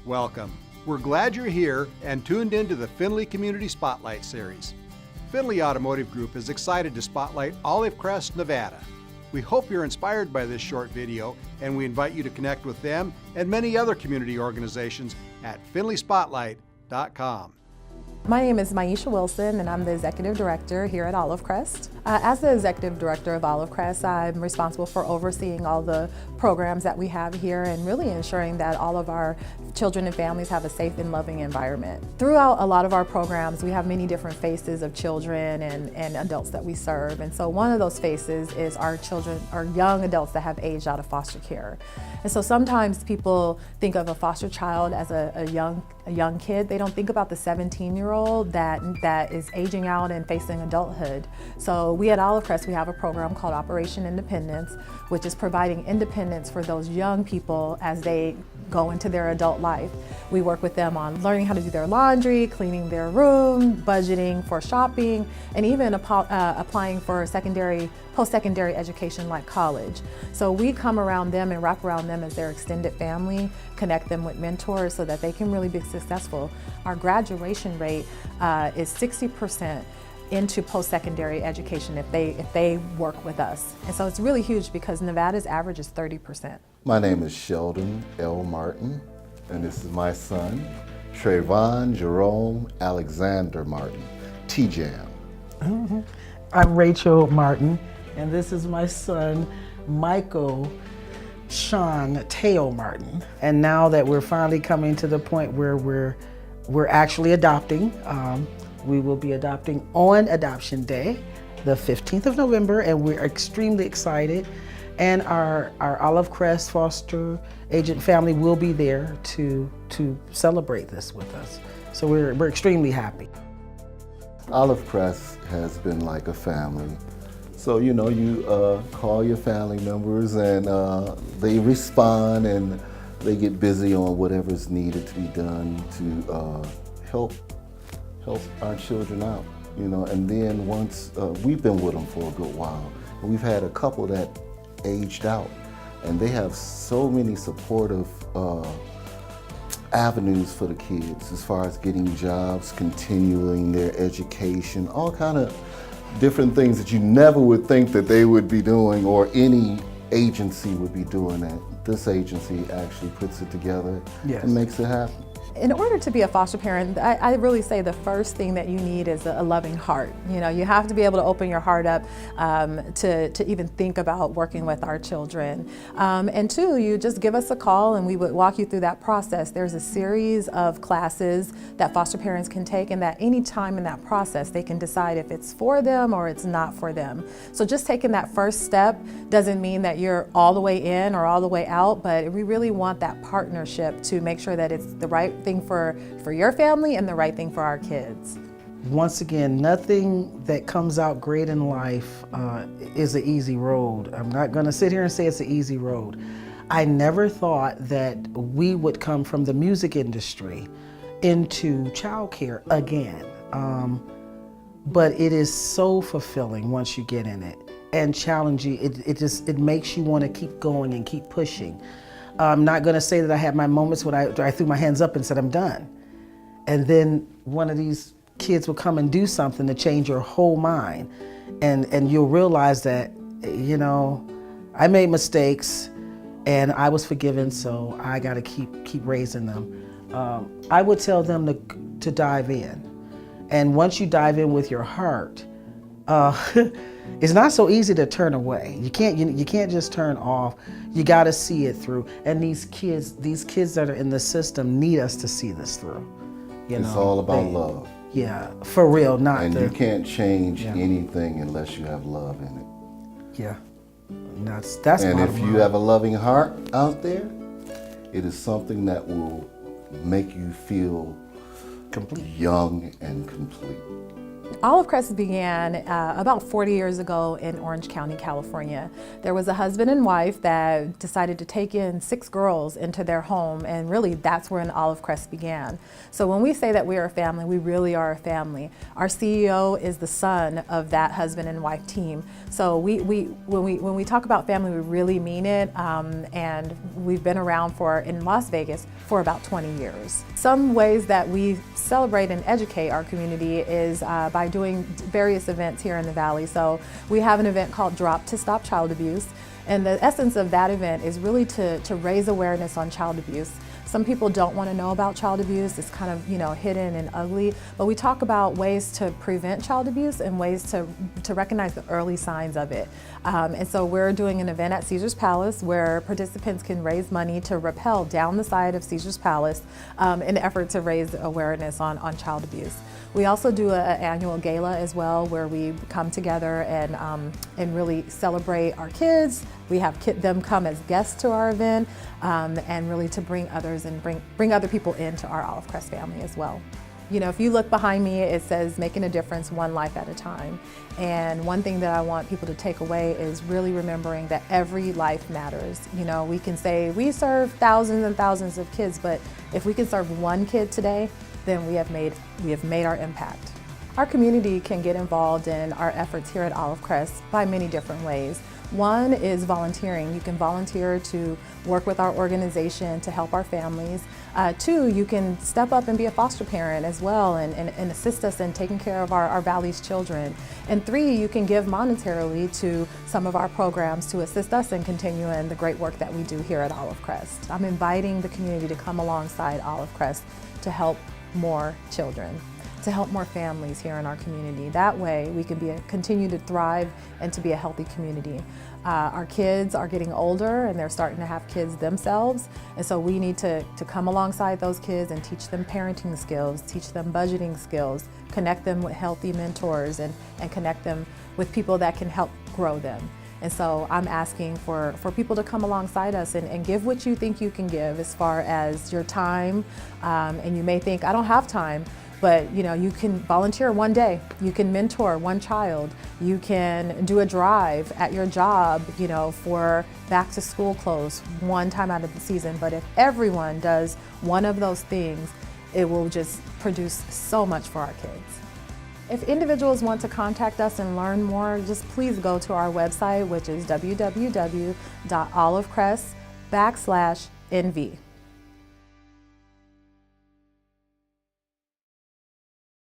Welcome. We're glad you're here and tuned into the Findlay Community Spotlight Series. Findlay Automotive Group is excited to spotlight Olive Crest, Nevada. We hope you're inspired by this short video, and we invite you to connect with them and many other community organizations at findlayspotlight.com. My name is Maisha Wilson, and I'm the Executive Director here at Olive Crest. As the Executive Director of Olive Crest, I'm responsible for overseeing all the programs that we have here and really ensuring that all of our children and families have a safe and loving environment. Throughout a lot of our programs, we have many different faces of children and adults that we serve. And so one of those faces is our children, our young adults that have aged out of foster care. And so sometimes people think of a foster child as a young kid. They don't think about the 17-year-old that is aging out and facing adulthood. So we at Olive Crest, we have a program called Operation Independence, which is providing independence for those young people as they go into their adult life. We work with them on learning how to do their laundry, cleaning their room, budgeting for shopping, and even applying for post-secondary education like college. So we come around them and wrap around them as their extended family, connect them with mentors so that they can really be successful. Our graduation rate is 60% into post-secondary education if they work with us. And so it's really huge because Nevada's average is 30%. My name is Sheldon L. Martin, and this is my son, Trayvon Jerome Alexander Martin, T-Jam. I'm Rachel Martin, and this is my son, Michael Sean Teo Martin. And now that we're finally coming to the point where we're actually adopting, we will be adopting on Adoption Day, the 15th of November, and we're extremely excited. And our Olive Crest foster agent family will be there to celebrate this with us. So we're extremely happy. Olive Crest has been like a family. So, you know, you call your family members and they respond and they get busy on whatever's needed to be done to help our children out, you know. And then once, we've been with them for a good while. And we've had a couple that aged out, and they have so many supportive avenues for the kids as far as getting jobs, continuing their education, all kind of different things that you never would think that they would be doing or any agency would be doing that. This agency actually puts it together and makes it happen. In order to be a foster parent, I really say the first thing that you need is a loving heart. You know, you have to be able to open your heart up to even think about working with our children. And two, you just give us a call and we would walk you through that process. There's a series of classes that foster parents can take, and that any time in that process they can decide if it's for them or it's not for them. So just taking that first step doesn't mean that you're all the way in or all the way out, but we really want that partnership to make sure that it's the right thing for your family and the right thing for our kids. Once again, nothing that comes out great in life is an easy road. I'm not gonna sit here and say it's an easy road. I never thought that we would come from the music industry into childcare again. But it is so fulfilling once you get in it and challenging. It makes you want to keep going and keep pushing. I'm not going to say that I had my moments when I threw my hands up and said, I'm done. And then one of these kids will come and do something to change your whole mind. And you'll realize that, you know, I made mistakes and I was forgiven, so I got to keep raising them. I would tell them to dive in. And once you dive in with your heart, it's not so easy to turn away. You can't just turn off. You got to see it through. And these kids that are in the system need us to see this through. It's all about love. Yeah, for real. You can't change anything unless you have love in it. Yeah, and that's. And if you have a loving heart out there, it is something that will make you feel complete, young and complete. Olive Crest began about 40 years ago in Orange County, California. There was a husband and wife that decided to take in 6 girls into their home, and really that's when Olive Crest began. So when we say that we are a family, we really are a family. Our CEO is the son of that husband and wife team. So when we talk about family, we really mean it, and we've been around in Las Vegas for about 20 years. Some ways that we celebrate and educate our community is by doing various events here in the Valley. So we have an event called Drop to Stop Child Abuse, and the essence of that event is really to raise awareness on child abuse. Some people don't want to know about child abuse. It's kind of, hidden and ugly, but we talk about ways to prevent child abuse and ways to recognize the early signs of it. And so we're doing an event at Caesar's Palace where participants can raise money to rappel down the side of Caesar's Palace in an effort to raise awareness on child abuse. We also do an annual gala as well where we come together and really celebrate our kids. We have them come as guests to our event and really to bring others and bring other people into our Olive Crest family as well. If you look behind me, it says making a difference one life at a time. And one thing that I want people to take away is really remembering that every life matters. We can say we serve thousands and thousands of kids, but if we can serve one kid today, then we have made our impact. Our community can get involved in our efforts here at Olive Crest by many different ways. One is volunteering. You can volunteer to work with our organization to help our families. 2, you can step up and be a foster parent as well and assist us in taking care of our Valley's children. And 3, you can give monetarily to some of our programs to assist us in continuing the great work that we do here at Olive Crest. I'm inviting the community to come alongside Olive Crest to help more children, to help more families here in our community. That way we can continue to thrive and to be a healthy community. Our kids are getting older and they're starting to have kids themselves, and so we need to come alongside those kids and teach them parenting skills, teach them budgeting skills, connect them with healthy mentors, and connect them with people that can help grow them. And so I'm asking for people to come alongside us and give what you think you can give as far as your time. And you may think, I don't have time, but you can volunteer one day. You can mentor one child. You can do a drive at your job, for back to school clothes one time out of the season. But if everyone does one of those things, it will just produce so much for our kids. If individuals want to contact us and learn more, just please go to our website, which is www.olivecrest.NV.